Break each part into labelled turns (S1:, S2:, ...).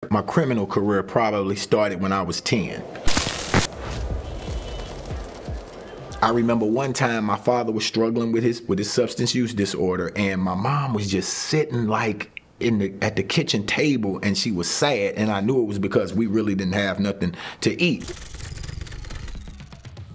S1: My criminal career probably started when I was 10. I remember one time my father was struggling with his substance use disorder, and my mom was just sitting like at the kitchen table, and she was sad, and I knew it was because we really didn't have nothing to eat.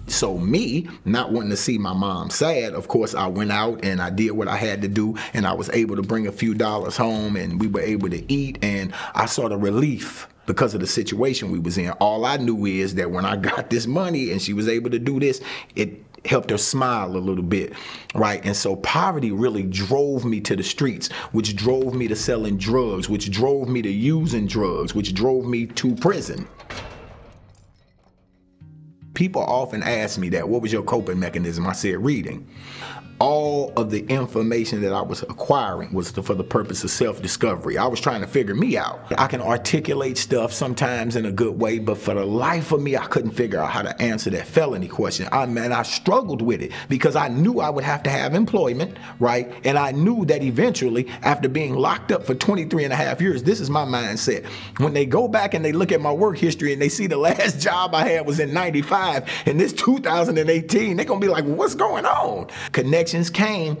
S1: So me, not wanting to see my mom sad, of course I went out and I did what I had to do, and I was able to bring a few dollars home, and we were able to eat, and I saw the relief because of the situation we was in. All I knew is that when I got this money and she was able to do this, it helped her smile a little bit, right? And so poverty really drove me to the streets, which drove me to selling drugs, which drove me to using drugs, which drove me to prison. People often ask me that, what was your coping mechanism? I said, reading. All of the information that I was acquiring was for the purpose of self-discovery. I was trying to figure me out. I can articulate stuff sometimes in a good way, but for the life of me, I couldn't figure out how to answer that felony question. I struggled with it because I knew I would have to have employment, right? And I knew that eventually, after being locked up for 23 and a half years, this is my mindset. When they go back and they look at my work history and they see the last job I had was in '95 and this 2018, they're gonna be like, well, what's going on? Connections came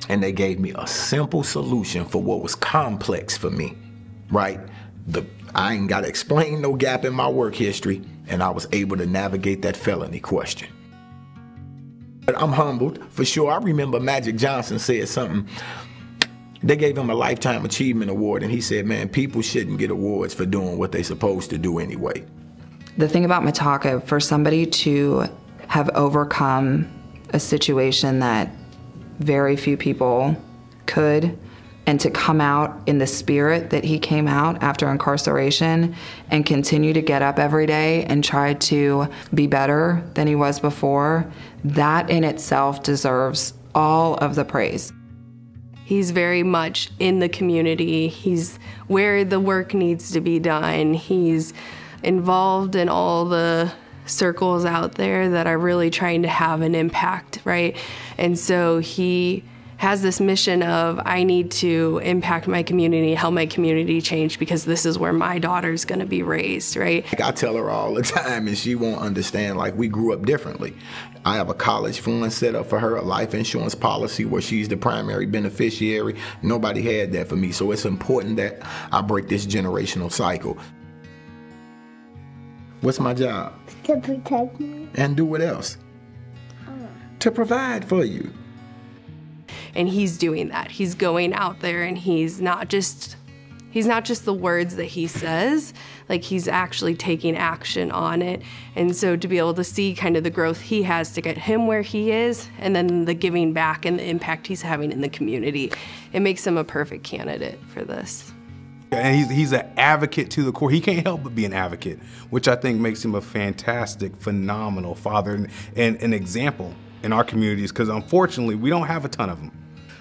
S1: and they gave me a simple solution for what was complex for me, right? I ain't gotta explain no gap in my work history, and I was able to navigate that felony question. But I'm humbled, for sure. I remember Magic Johnson said something. They gave him a Lifetime Achievement Award, and he said, man, people shouldn't get awards for doing what they're supposed to do anyway.
S2: The thing about Mataka, for somebody to have overcome a situation that very few people could, and to come out in the spirit that he came out after incarceration and continue to get up every day and try to be better than he was before, that in itself deserves all of the praise.
S3: He's very much in the community. He's where the work needs to be done. He's involved in all the circles out there that are really trying to have an impact, right? And so he has this mission of, I need to impact my community, help my community change, because this is where my daughter's gonna be raised, right?
S1: I tell her all the time and she won't understand, like, we grew up differently. I have a college fund set up for her, a life insurance policy where she's the primary beneficiary. Nobody had that for me, so it's important that I break this generational cycle. What's my job?
S4: To protect you.
S1: And do what else? To provide for you.
S3: And he's doing that. He's going out there, and he's not just the words that he says, like he's actually taking action on it. And so to be able to see kind of the growth he has to get him where he is, and then the giving back and the impact he's having in the community, it makes him a perfect candidate for this.
S5: And he's an advocate to the core. He can't help but be an advocate, which I think makes him a fantastic, phenomenal father and an example in our communities, because unfortunately, we don't have a ton of them.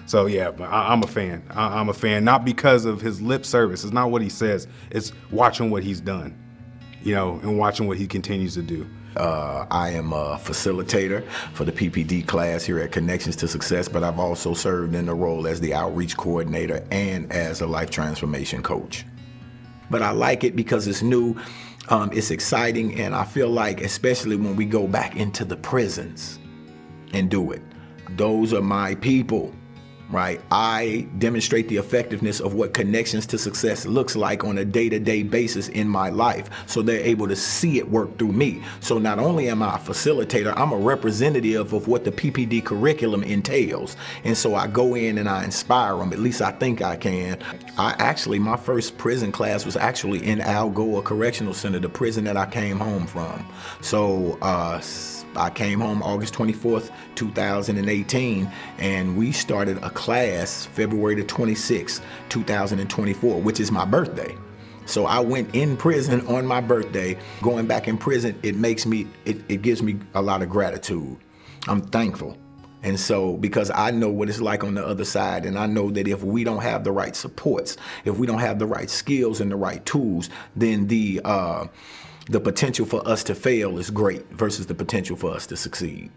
S5: So yeah, I'm a fan. I'm a fan, not because of his lip service. It's not what he says. It's watching what he's done, you know, and watching what he continues to do.
S1: I am a facilitator for the PPD class here at Connections to Success, but I've also served in the role as the outreach coordinator and as a life transformation coach. But I like it because it's new, it's exciting, and I feel like, especially when we go back into the prisons and do it, those are my people. Right? I demonstrate the effectiveness of what Connections to Success looks like on a day-to-day basis in my life, so they're able to see it work through me. So not only am I a facilitator, I'm a representative of what the PPD curriculum entails. And so I go in and I inspire them, at least I think I can. My first prison class was actually in Algoa Correctional Center, the prison that I came home from. So I came home August 24th, 2018, and we started a class February the 26th, 2024, which is my birthday. So I went in prison on my birthday. Going back in prison, it gives me a lot of gratitude. I'm thankful. And so, because I know what it's like on the other side, and I know that if we don't have the right supports, if we don't have the right skills and the right tools, then the potential for us to fail is great versus the potential for us to succeed.